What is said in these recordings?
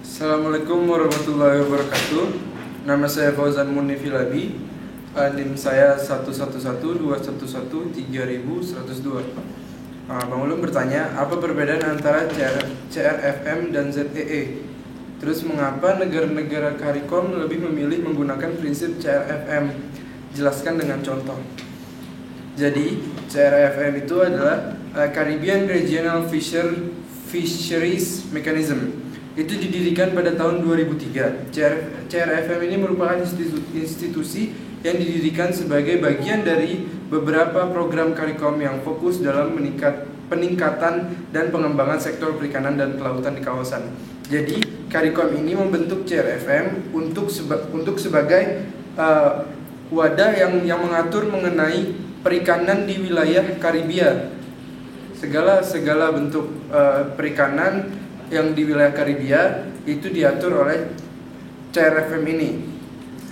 Assalamualaikum warahmatullahi wabarakatuh. Nama saya Fauzan Munifilabi. NIM saya 11121113102. Bang Ulum bertanya, apa perbedaan antara CRFM dan ZEE? Terus mengapa negara-negara CARICOM lebih memilih menggunakan prinsip CRFM? Jelaskan dengan contoh. Jadi CRFM itu adalah Caribbean Regional Fisheries Mechanism. Itu didirikan pada tahun 2003. CRFM ini merupakan institusi yang didirikan sebagai bagian dari beberapa program CARICOM yang fokus dalam peningkatan dan pengembangan sektor perikanan dan kelautan di kawasan. Jadi CARICOM ini membentuk CRFM untuk sebagai wadah yang mengatur mengenai perikanan di wilayah Karibia. Segala bentuk perikanan yang di wilayah Karibia itu diatur oleh CRFM ini.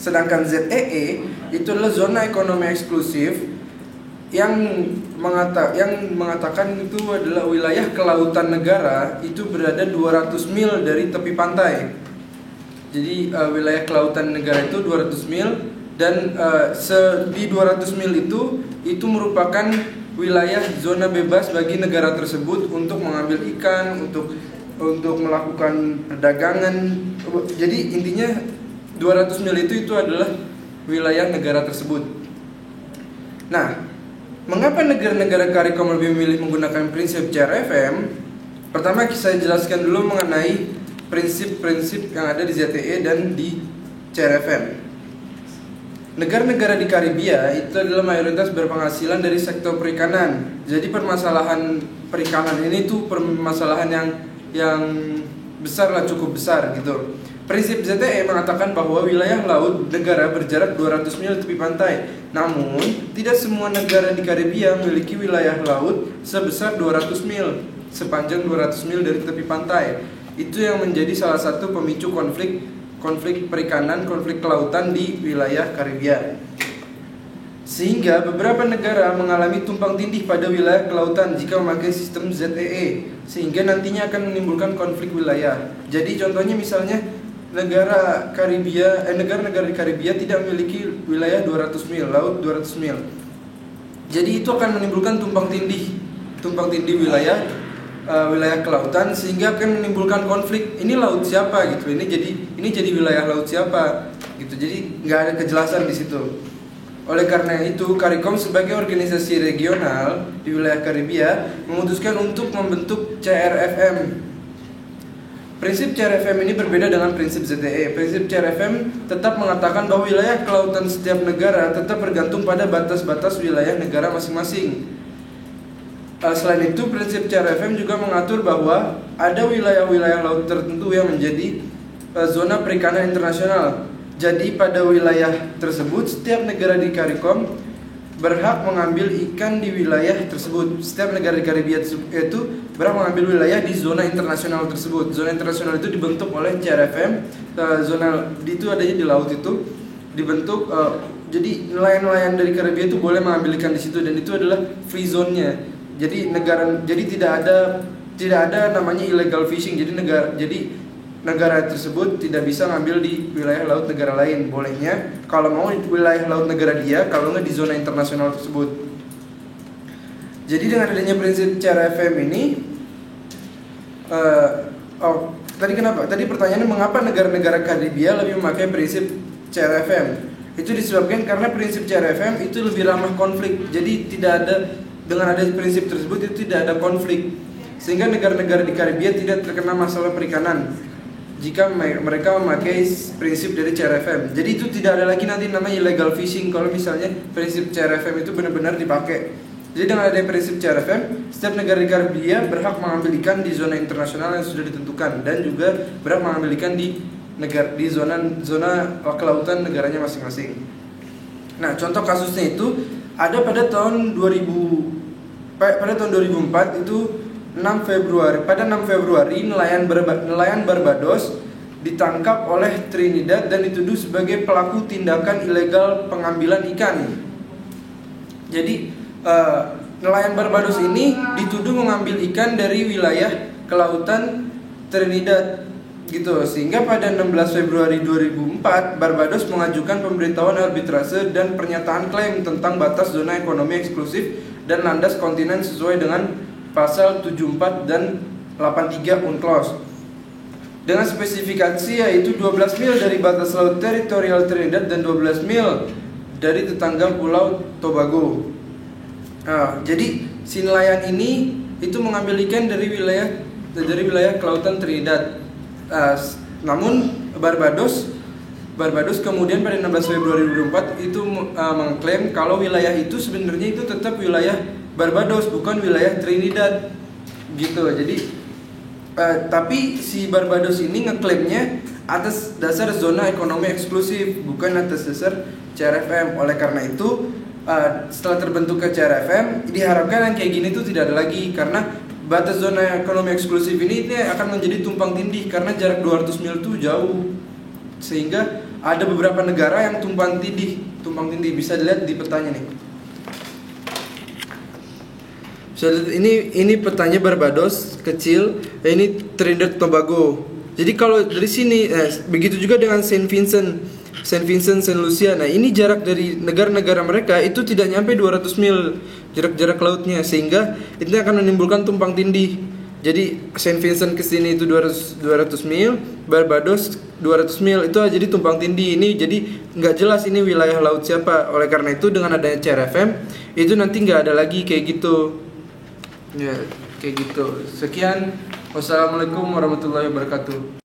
Sedangkan ZEE itu adalah zona ekonomi eksklusif yang mengatakan itu adalah wilayah kelautan negara itu berada 200 mil dari tepi pantai. Jadi wilayah kelautan negara itu 200 mil dan di 200 mil itu merupakan wilayah zona bebas bagi negara tersebut untuk mengambil ikan, untuk melakukan perdagangan. Jadi intinya 200 mil itu adalah wilayah negara tersebut. Nah, mengapa negara-negara CARICOM lebih memilih menggunakan prinsip CRFM? Pertama, saya jelaskan dulu mengenai prinsip-prinsip yang ada di ZEE dan di CRFM. Negara-negara di Karibia itu adalah mayoritas berpenghasilan dari sektor perikanan. Jadi permasalahan perikanan ini tuh permasalahan yang besar lah, cukup besar gitu. Prinsip ZEE mengatakan bahwa wilayah laut negara berjarak 200 mil tepi pantai. Namun, tidak semua negara di Karibia memiliki wilayah laut sebesar 200 mil, sepanjang 200 mil dari tepi pantai. Itu yang menjadi salah satu pemicu konflik perikanan, konflik kelautan di wilayah Karibia. Sehingga beberapa negara mengalami tumpang tindih pada wilayah kelautan jika memakai sistem ZEE, sehingga nantinya akan menimbulkan konflik wilayah. Jadi contohnya misalnya negara-negara di Karibia tidak memiliki wilayah 200 mil, laut 200 mil. Jadi itu akan menimbulkan tumpang tindih wilayah kelautan, sehingga akan menimbulkan konflik. Ini laut siapa gitu? Ini jadi wilayah laut siapa gitu. Jadi nggak ada kejelasan di situ. Oleh karena itu, CARICOM sebagai organisasi regional di wilayah Karibia memutuskan untuk membentuk CRFM. Prinsip CRFM ini berbeda dengan prinsip ZEE. Prinsip CRFM tetap mengatakan bahwa wilayah kelautan setiap negara tetap bergantung pada batas-batas wilayah negara masing-masing. Selain itu, prinsip CRFM juga mengatur bahwa ada wilayah-wilayah laut tertentu yang menjadi zona perikanan internasional. Jadi pada wilayah tersebut, setiap negara di CARICOM berhak mengambil ikan di wilayah tersebut. Setiap negara di Karibia itu berhak mengambil wilayah di zona internasional tersebut. Zona internasional itu dibentuk oleh CRFM. Zona itu adanya di laut itu dibentuk. Jadi nelayan-nelayan dari Karibia itu boleh mengambil ikan di situ, dan itu adalah free zone-nya. Jadi tidak ada namanya illegal fishing. Jadi negara tersebut tidak bisa ngambil di wilayah laut negara lain. Bolehnya kalau mau di wilayah laut negara dia, kalau nggak di zona internasional tersebut. Jadi dengan adanya prinsip CRFM ini, tadi pertanyaannya mengapa negara-negara Karibia lebih memakai prinsip CRFM? Itu disebabkan karena prinsip CRFM itu lebih ramah konflik. Jadi dengan ada prinsip tersebut itu tidak ada konflik, sehingga negara-negara di Karibia tidak terkena masalah perikanan jika mereka memakai prinsip dari CRFM. Jadi itu tidak ada lagi nanti namanya illegal fishing kalau misalnya prinsip CRFM itu benar-benar dipakai. Jadi dengan adanya prinsip CRFM, setiap negara di Karibia berhak mengambil ikan di zona internasional yang sudah ditentukan, dan juga berhak mengambil ikan di zona kelautan negaranya masing-masing. Nah, contoh kasusnya itu ada pada tahun 2004 itu 6 Februari nelayan Barbados ditangkap oleh Trinidad dan dituduh sebagai pelaku tindakan ilegal pengambilan ikan. Jadi nelayan Barbados ini dituduh mengambil ikan dari wilayah kelautan Trinidad. gitu. Sehingga pada 16 Februari 2004 Barbados mengajukan pemberitahuan arbitrase dan pernyataan klaim tentang batas zona ekonomi eksklusif dan landas kontinen sesuai dengan pasal 74 dan 83 UNCLOS dengan spesifikasi yaitu 12 mil dari batas laut teritorial Trinidad dan 12 mil dari tetangga Pulau Tobago. Nah, jadi si nelayan ini itu mengambil ikan dari wilayah kelautan Trinidad. Namun Barbados kemudian pada 16 Februari 2004 itu mengklaim kalau wilayah itu sebenarnya itu tetap wilayah Barbados, bukan wilayah Trinidad gitu. Jadi tapi si Barbados ini ngeklaimnya atas dasar zona ekonomi eksklusif, bukan atas dasar CRFM. Oleh karena itu setelah terbentuknya CRFM diharapkan yang kayak gini tuh tidak ada lagi, karena batas zona ekonomi eksklusif ini akan menjadi tumpang tindih karena jarak 200 mil itu jauh, sehingga ada beberapa negara yang tumpang tindih bisa dilihat di petanya nih. Bisa lihat ini petanya Barbados kecil, ini Trinidad Tobago. Jadi kalau dari sini begitu juga dengan Saint Vincent, Saint Lucia. Nah, ini jarak dari negara-negara mereka itu tidak nyampe 200 mil jarak lautnya, sehingga itu akan menimbulkan tumpang tindih. Jadi Saint Vincent ke sini itu 200 mil, Barbados 200 mil, itu jadi tumpang tindih. Ini jadi nggak jelas ini wilayah laut siapa. Oleh karena itu dengan adanya CRFM itu nanti nggak ada lagi kayak gitu. Ya, kayak gitu. Sekian. Wassalamualaikum warahmatullahi wabarakatuh.